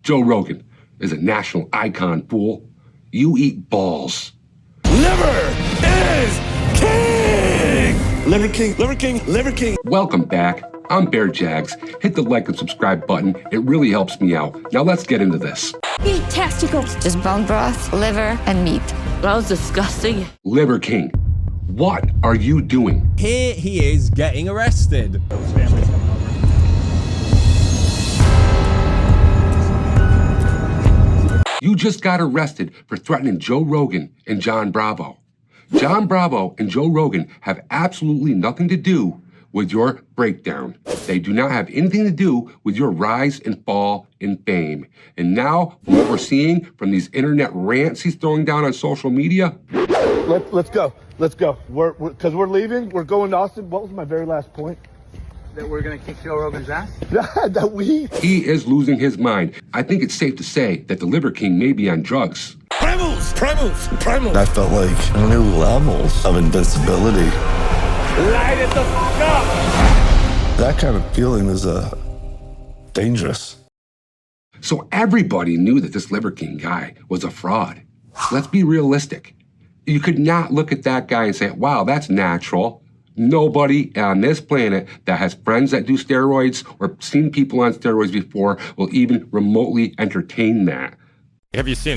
Joe Rogan is a national icon, fool. You eat balls. Liver is king! Liver king, liver king, liver king. Welcome back. I'm Bear Jags. Hit the like and subscribe button. It really helps me out. Now let's get into this. Eat testicles. Just bone broth, liver, and meat. That was disgusting. Liver King, what are you doing? Here he is getting arrested. You just got arrested for threatening Joe Rogan and John Bravo. John Bravo and Joe Rogan have absolutely nothing to do with your breakdown. They do not have anything to do with your rise and fall in fame. And now, from what we're seeing from these internet rants he's throwing down on social media. Let's go. Because we're leaving. We're going to Austin. What was my very last point? That we're going to kick Joe Rogan's ass? He is losing his mind. I think it's safe to say that the Liver King may be on drugs. Primals. I felt like new levels of invincibility. Light it the fuck up! That kind of feeling is dangerous. So everybody knew that this Liver King guy was a fraud. Let's be realistic. You could not look at that guy and say, wow, that's natural. Nobody on this planet that has friends that do steroids or seen people on steroids before will even remotely entertain that. Have you seen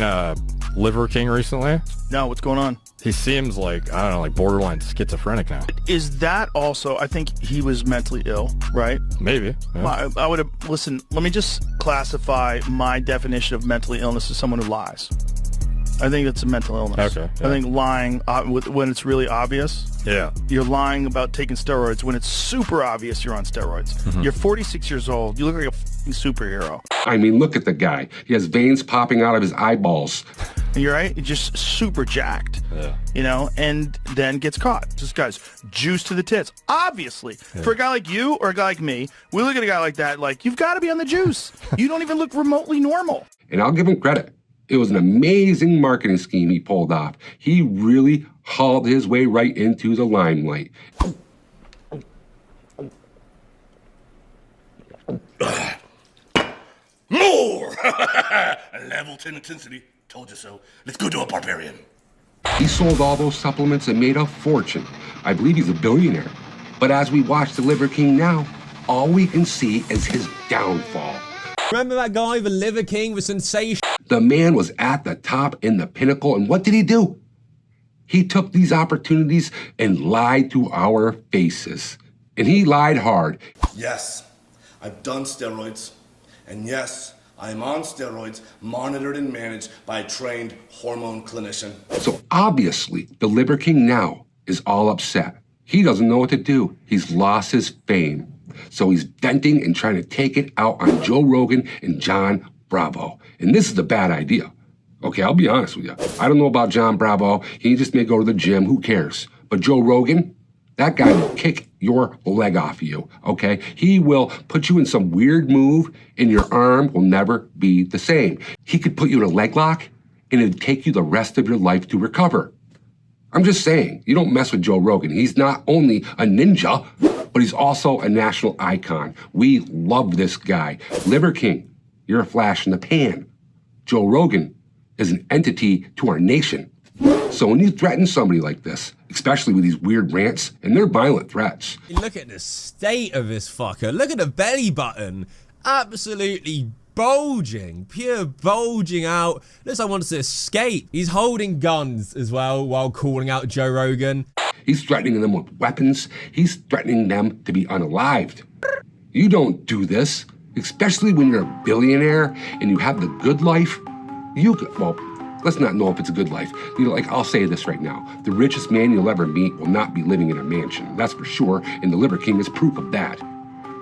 Liver King recently? No, what's going on? He seems like, I don't know, like borderline schizophrenic now. Is that also, I think he was mentally ill, right? Maybe. Yeah. I would have, listen, let me just classify my definition of mentally illness as someone who lies. I think that's a mental illness. Okay. Yeah. I think lying when it's really obvious. Yeah. You're lying about taking steroids when it's super obvious you're on steroids. Mm-hmm. You're 46 years old. You look like a fucking superhero. I mean, look at the guy. He has veins popping out of his eyeballs. And you're right. You're just super jacked. Yeah. You know, and then gets caught. This guy's juiced to the tits. Obviously. Yeah. For a guy like you or a guy like me, we look at a guy like that like, you've got to be on the juice. You don't even look remotely normal. And I'll give him credit. It was an amazing marketing scheme he pulled off. He really hauled his way right into the limelight. More! Level 10 intensity. Told you so. Let's go to a barbarian. He sold all those supplements and made a fortune. I believe he's a billionaire. But as we watch the Liver King now, all we can see is his downfall. Remember that guy, the Liver King, the sensation? The man was at the top in the pinnacle, and what did he do? He took these opportunities and lied to our faces. And he lied hard. Yes, I've done steroids. And yes, I'm on steroids, monitored and managed by a trained hormone clinician. So obviously, the Liver King now is all upset. He doesn't know what to do. He's lost his fame. So he's venting and trying to take it out on Joe Rogan and John Bravo. And this is a bad idea. Okay, I'll be honest with you. I don't know about John Bravo. He just may go to the gym. Who cares? But Joe Rogan, that guy will kick your leg off of you, okay? He will put you in some weird move and your arm will never be the same. He could put you in a leg lock and it'd take you the rest of your life to recover. I'm just saying, you don't mess with Joe Rogan. He's not only a ninja, but he's also a national icon. We love this guy. Liver King, you're a flash in the pan. Joe Rogan is an entity to our nation. So when you threaten somebody like this, especially with these weird rants, and they're violent threats. Look at the state of this fucker. Look at the belly button. Absolutely bulging. Pure bulging out. Looks like he wants to escape. He's holding guns as well while calling out Joe Rogan. He's threatening them with weapons. He's threatening them to be unalived. You don't do this, especially when you're a billionaire and you have the good life. Well, let's not know if it's a good life. You know, like, I'll say this right now. The richest man you'll ever meet will not be living in a mansion. That's for sure, and the Liver King is proof of that.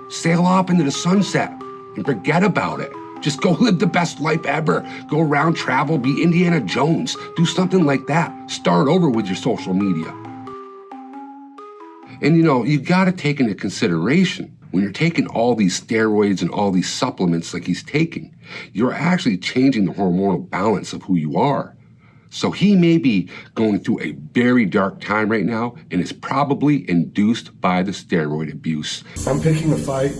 Sail off into the sunset and forget about it. Just go live the best life ever. Go around, travel, be Indiana Jones. Do something like that. Start over with your social media. And you know, you gotta take into consideration, when you're taking all these steroids and all these supplements like he's taking, you're actually changing the hormonal balance of who you are. So he may be going through a very dark time right now and is probably induced by the steroid abuse. I'm picking a fight.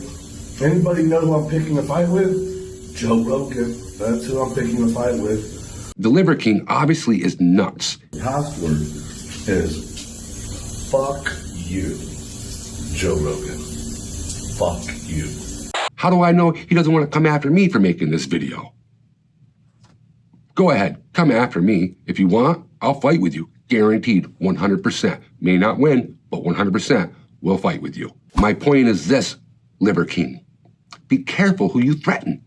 Anybody know who I'm picking a fight with? Joe Rogan. That's who I'm picking a fight with. The Liver King obviously is nuts. Password is fuck you, Joe Rogan. Fuck you. How do I know he doesn't want to come after me for making this video? Go ahead, come after me. If you want, I'll fight with you. Guaranteed, 100%. May not win, but 100% will fight with you. My point is this, Liver King. Be careful who you threaten.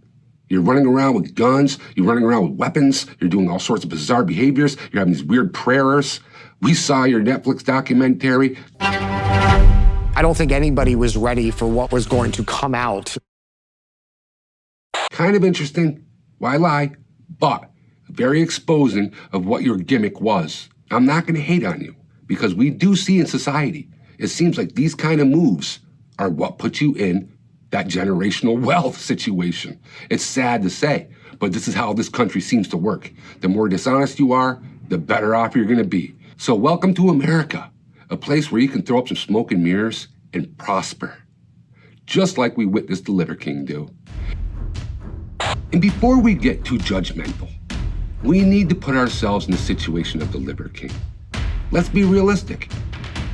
You're running around with guns, you're running around with weapons, you're doing all sorts of bizarre behaviors, you're having these weird prayers. We saw your Netflix documentary. I don't think anybody was ready for what was going to come out. Kind of interesting, why lie? But very exposing of what your gimmick was. I'm not gonna hate on you, because we do see in society, it seems like these kind of moves are what put you in that generational wealth situation. It's sad to say, but this is how this country seems to work. The more dishonest you are, the better off you're gonna be. So welcome to America, a place where you can throw up some smoke and mirrors and prosper, just like we witnessed the Liver King do. And before we get too judgmental, we need to put ourselves in the situation of the Liver King. Let's be realistic.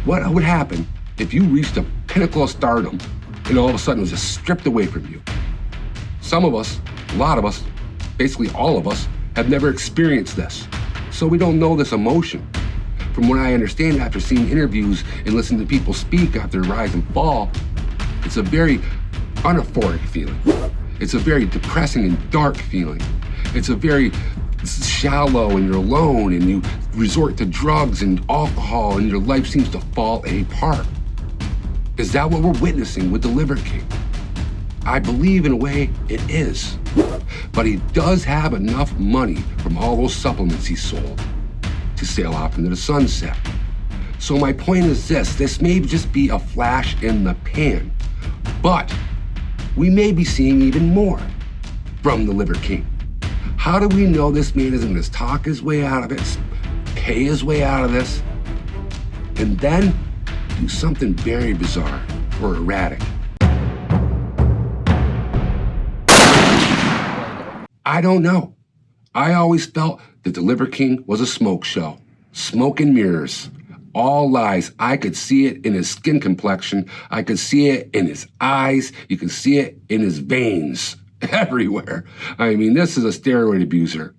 What would happen if you reached a pinnacle of stardom and all of a sudden it was just stripped away from you? Some of us, a lot of us, basically all of us, have never experienced this. So we don't know this emotion. From what I understand after seeing interviews and listening to people speak after rise and fall, it's a very euphoric feeling. It's a very depressing and dark feeling. It's a very shallow, and you're alone, and you resort to drugs and alcohol, and your life seems to fall apart. Is that what we're witnessing with the Liver King? I believe in a way it is. But he does have enough money from all those supplements he sold to sail off into the sunset. So my point is this may just be a flash in the pan, but we may be seeing even more from the Liver King. How do we know this man isn't going to talk his way out of it, pay his way out of this, and then do something very bizarre or erratic? I don't know. I always felt that the Liver King was a smoke show. Smoke and mirrors. All lies. I could see it in his skin complexion. I could see it in his eyes. You can see it in his veins. Everywhere. I mean, this is a steroid abuser.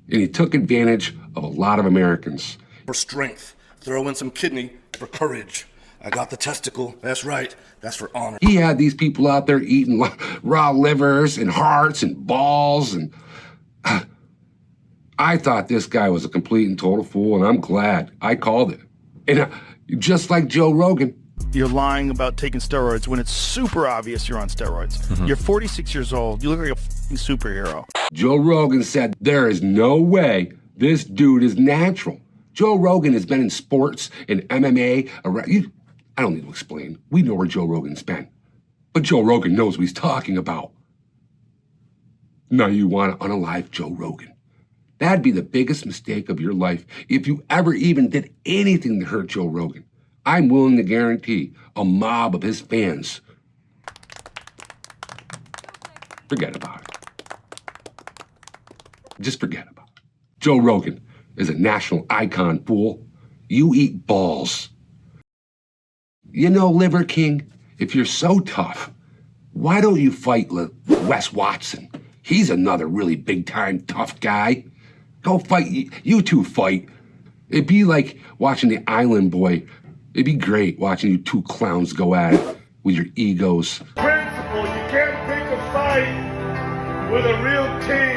And he took advantage of a lot of Americans. For strength. Throw in some kidney for courage. I got the testicle. That's right. That's for honor. He had these people out there eating raw livers and hearts and balls, and I thought this guy was a complete and total fool, and I'm glad I called it. And just like Joe Rogan. You're lying about taking steroids when it's super obvious you're on steroids. Mm-hmm. You're 46 years old. You look like a fucking superhero. Joe Rogan said there is no way this dude is natural. Joe Rogan has been in sports, in MMA. I don't need to explain. We know where Joe Rogan's been. But Joe Rogan knows what he's talking about. Now you want to unalive Joe Rogan. That'd be the biggest mistake of your life if you ever even did anything to hurt Joe Rogan. I'm willing to guarantee a mob of his fans. Forget about it. Just forget about it. Joe Rogan is a national icon, fool. You eat balls. You know, Liver King, if you're so tough, why don't you fight Wes Watson? He's another really big-time tough guy. Go fight. You two fight. It'd be like watching The Island Boy. It'd be great watching you two clowns go at it with your egos. Principle, you can't pick a fight with a real king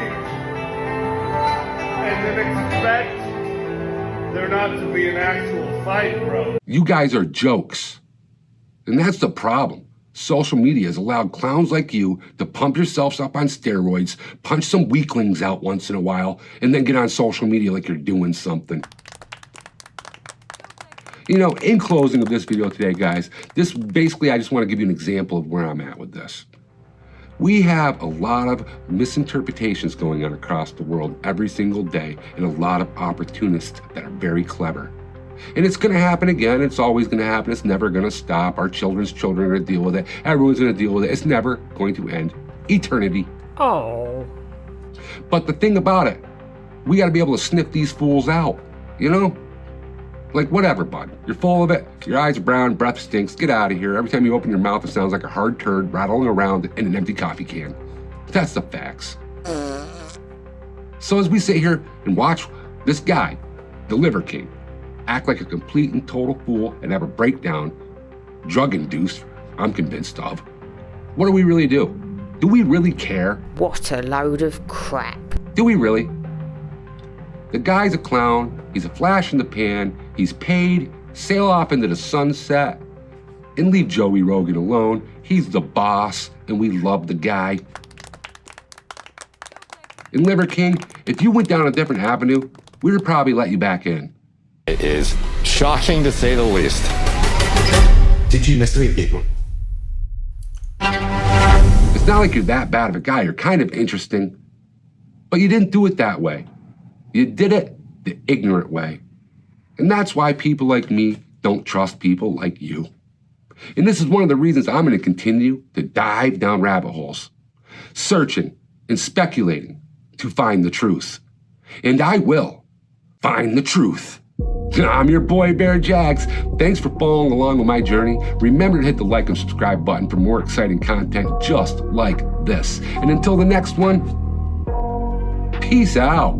and then expect there not to be an actual fight, bro. You guys are jokes. And that's the problem. Social media has allowed clowns like you to pump yourselves up on steroids, punch some weaklings out once in a while, and then get on social media like you're doing something. You know, in closing of this video today, guys, I just want to give you an example of where I'm at with this. We have a lot of misinterpretations going on across the world every single day, and a lot of opportunists that are very clever. And it's going to happen again. It's always going to happen. It's never going to stop. Our children's children are going to deal with it. Everyone's going to deal with it. It's never going to end. Eternity. Oh. But the thing about it, we gotta be able to sniff these fools out, you know? Like, whatever, bud. You're full of it. Your eyes are brown, breath stinks. Get out of here. Every time you open your mouth, it sounds like a hard turd rattling around in an empty coffee can. That's the facts. So as we sit here and watch this guy, the Liver King, act like a complete and total fool and have a breakdown, drug-induced, I'm convinced of, what do we really do? Do we really care? What a load of crap. Do we really? The guy's a clown, he's a flash in the pan, he's paid, sail off into the sunset, and leave Joey Rogan alone. He's the boss, and we love the guy. And Liver King, if you went down a different avenue, we would probably let you back in. It is shocking to say the least. Did you mislead people? It's not like you're that bad of a guy, you're kind of interesting, but you didn't do it that way. You did it the ignorant way. And that's why people like me don't trust people like you. And this is one of the reasons I'm going to continue to dive down rabbit holes, searching and speculating to find the truth. And I will find the truth. I'm your boy, Bear Jags. Thanks for following along with my journey. Remember to hit the like and subscribe button for more exciting content just like this. And until the next one, peace out.